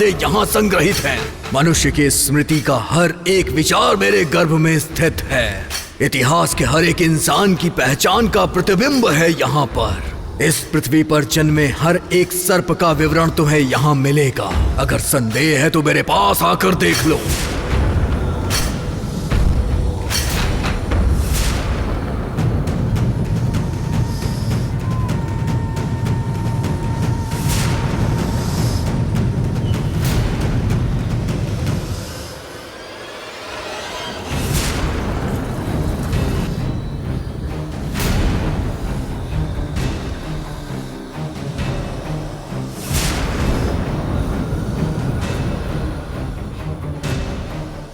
यहाँ संग्रहित हैं। मनुष्य की स्मृति का हर एक विचार मेरे गर्भ में स्थित है। इतिहास के हर एक इंसान की पहचान का प्रतिबिंब है यहाँ पर। इस पृथ्वी पर जन्मे हर एक सर्प का विवरण तुम्हें यहाँ मिलेगा। अगर संदेह है तो मेरे पास आकर देख लो।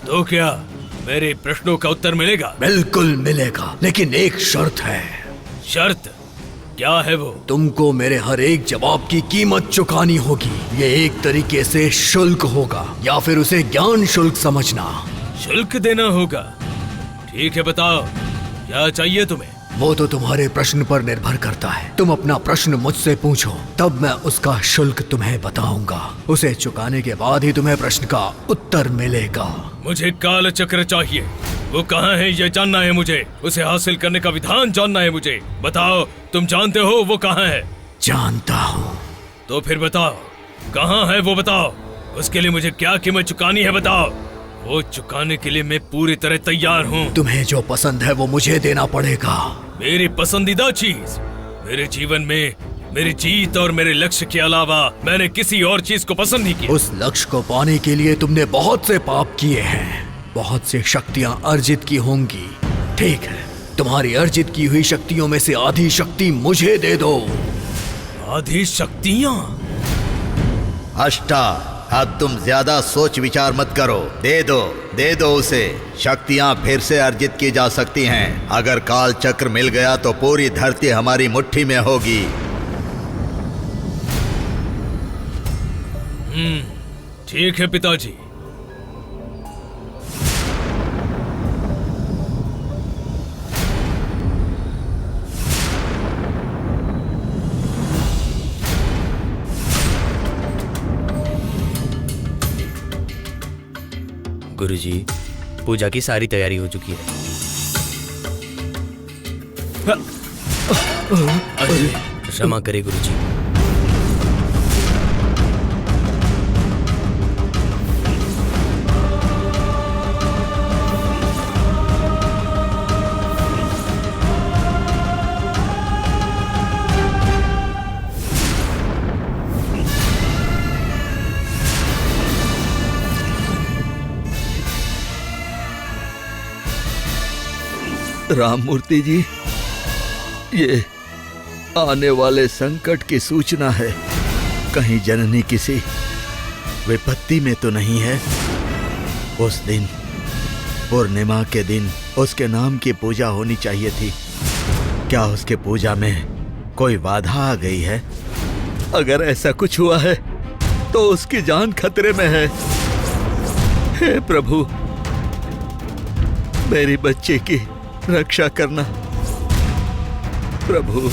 तो क्या मेरे प्रश्नों का उत्तर मिलेगा? बिल्कुल मिलेगा, लेकिन एक शर्त है। शर्त क्या है वो? तुमको मेरे हर एक जवाब की कीमत चुकानी होगी। ये एक तरीके से शुल्क होगा, या फिर उसे ज्ञान शुल्क समझना। शुल्क देना होगा? ठीक है, बताओ क्या चाहिए तुम्हें? वो तो तुम्हारे प्रश्न पर निर्भर करता है। तुम अपना प्रश्न मुझसे पूछो, तब मैं उसका शुल्क तुम्हें बताऊंगा। उसे चुकाने के बाद ही तुम्हें प्रश्न का उत्तर मिलेगा। मुझे काल चक्र चाहिए। वो कहाँ है ये जानना है मुझे। उसे हासिल करने का विधान जानना है मुझे। बताओ, तुम जानते हो वो कहाँ है? जानता हूँ। तो फिर बताओ कहाँ है वो, बताओ। उसके लिए मुझे क्या कीमत चुकानी है, बताओ। वो चुकाने के लिए मैं पूरी तरह तैयार हूँ। तुम्हें जो पसंद है वो मुझे देना पड़ेगा। मेरी पसंदीदा चीज? मेरे जीवन में मेरी जीत और मेरे लक्ष्य के अलावा मैंने किसी और चीज को पसंद नहीं किया। उस लक्ष्य को पाने के लिए तुमने बहुत से पाप किए हैं, बहुत सी शक्तियाँ अर्जित की होंगी। ठीक है, तुम्हारी अर्जित की हुई शक्तियों में से आधी शक्ति मुझे दे दो। आधी शक्तियाँ? अष्टा, अब तुम ज्यादा सोच विचार मत करो। दे दो उसे। शक्तियां फिर से अर्जित की जा सकती हैं। अगर काल चक्र मिल गया तो पूरी धरती हमारी मुट्ठी में होगी। ठीक है पिताजी। गुरुजी, पूजा की सारी तैयारी हो चुकी है। क्षमा करें गुरुजी। राममूर्ति जी, ये आने वाले संकट की सूचना है। कहीं जननी किसी विपत्ति में तो नहीं है? उस दिन, पूर्णिमा के दिन, उसके नाम की पूजा होनी चाहिए थी। क्या उसके पूजा में कोई बाधा आ गई है? अगर ऐसा कुछ हुआ है तो उसकी जान खतरे में है। हे प्रभु, मेरी बच्ची की रक्षा करना प्रभु।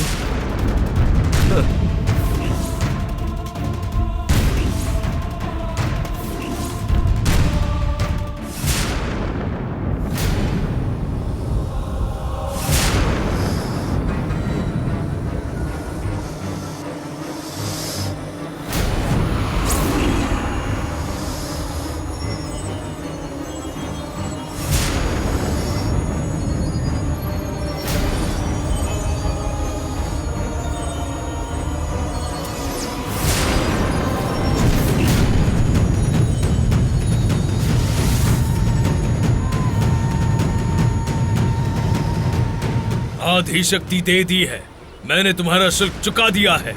आधी शक्ति दे दी है, मैंने तुम्हारा शुल्क चुका दिया है।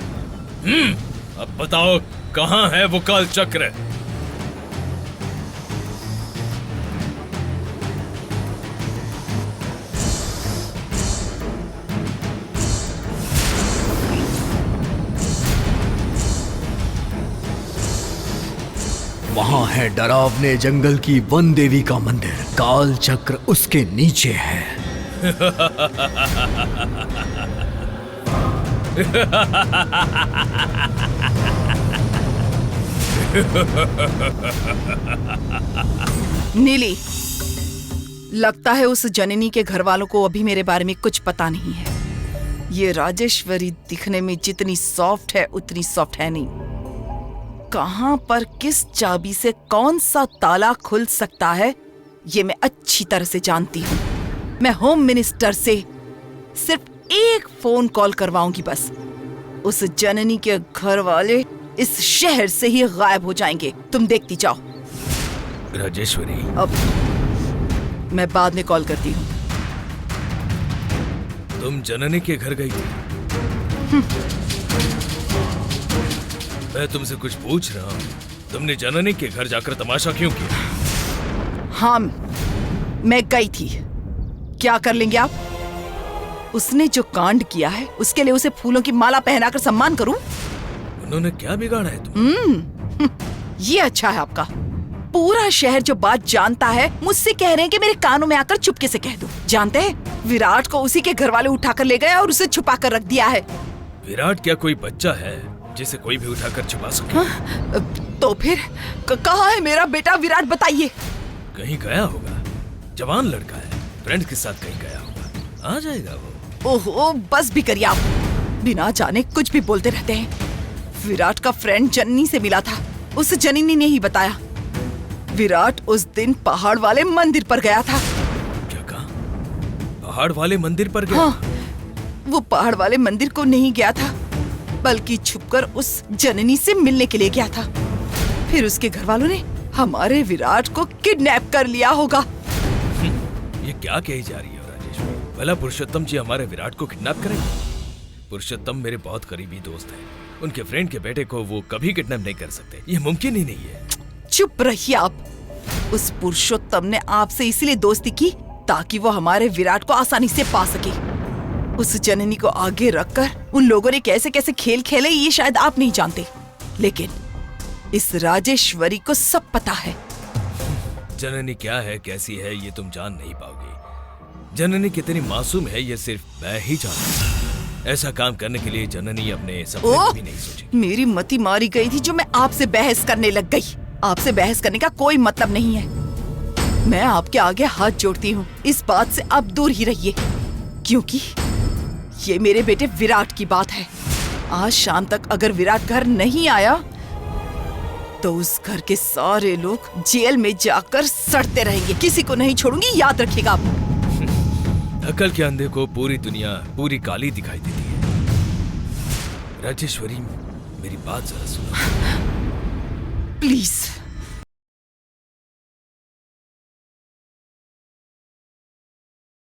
अब बताओ कहाँ है वो काल चक्र? वहाँ है डरावने जंगल की वन देवी का मंदिर। काल चक्र उसके नीचे है। नीली, लगता है उस जननी के घर वालों को अभी मेरे बारे में कुछ पता नहीं है। ये राजेश्वरी दिखने में जितनी सॉफ्ट है उतनी सॉफ्ट है नहीं। कहां पर किस चाबी से कौन सा ताला खुल सकता है ये मैं अच्छी तरह से जानती हूँ। मैं होम मिनिस्टर से सिर्फ एक फोन कॉल करवाऊंगी बस। उस जननी के घर वाले इस शहर से ही गायब हो जाएंगे। तुम देखती जाओ। राजेश्वरी, अब मैं बाद में कॉल करती हूँ। तुम जननी के घर गई थी? मैं तुमसे कुछ पूछ रहा हूँ। तुमने जननी के घर जाकर तमाशा क्यों किया? हाँ, मैं गई थी। क्या कर लेंगे आप? उसने जो कांड किया है उसके लिए उसे फूलों की माला पहनाकर सम्मान करूं? उन्होंने क्या बिगाड़ा है तुम? ये अच्छा है आपका। पूरा शहर जो बात जानता है मुझसे कह रहे हैं कि मेरे कानों में आकर चुपके से कह दो। जानते हैं, विराट को उसी के घर वाले उठाकर ले गए और उसे छुपा कर रख दिया है। विराट क्या कोई बच्चा है जिसे कोई भी उठाकर छुपा सके? तो फिर कहाँ है मेरा बेटा विराट? बताइए। कहीं गया होगा। जवान लड़का है, फ्रेंड के साथ कहीं गया होगा। आ जाएगा वो। ओहो, बस भी करिए आप। बिना जाने कुछ भी बोलते रहते हैं। विराट का फ्रेंड जननी से मिला था। उस जननी ने ही बताया। विराट उस दिन पहाड़ वाले मंदिर पर गया था। क्या कहा? पहाड़ वाले मंदिर पर गया? हाँ, वो पहाड़ वाले मंदिर को नहीं गया था, बल्कि छुपकर उस जननी से मिलने के लिए गया था। फिर उसके घर वालों ने हमारे विराट को किडनैप कर लिया होगा। ये क्या कही जा रही है राजेश्वरी? भला पुरुषोत्तम जी हमारे विराट को किडनैप करेंगे? पुरुषोत्तम मेरे बहुत करीबी दोस्त हैं। उनके फ्रेंड के बेटे को वो कभी किडनैप नहीं कर सकते। ये मुमकिन ही नहीं है। चुप रहिए आप। उस पुरुषोत्तम ने आपसे इसलिए दोस्ती की ताकि वो हमारे विराट को आसानी से पा सके। उस जननी को आगे रखकर उन लोगों ने कैसे कैसे खेल खेले ये शायद आप नहीं जानते, लेकिन इस राजेश्वरी को सब पता है। जननी क्या है, कैसी है, ये तुम जान नहीं पाओगे। जननी कितनी मासूम है ये सिर्फ मैं ही जानता हूँ। ऐसा काम करने के लिए जननी अपने सपने में भी नहीं सोची। मेरी मति मारी गई थी जो मैं आपसे बहस करने लग गई। आपसे बहस करने का कोई मतलब नहीं है। मैं आपके आगे हाथ जोड़ती हूँ, इस बात से आप दूर ही रहिए, क्योंकि ये मेरे बेटे विराट की बात है। आज शाम तक अगर विराट घर नहीं आया तो उस घर के सारे लोग जेल में जाकर सड़ते रहेंगे। किसी को नहीं छोड़ूंगी, याद रखिएगा आप। अकल के अंधे को पूरी दुनिया पूरी काली दिखाई देती है। राजेश्वरी, मेरी बात जरा सुनो। प्लीज।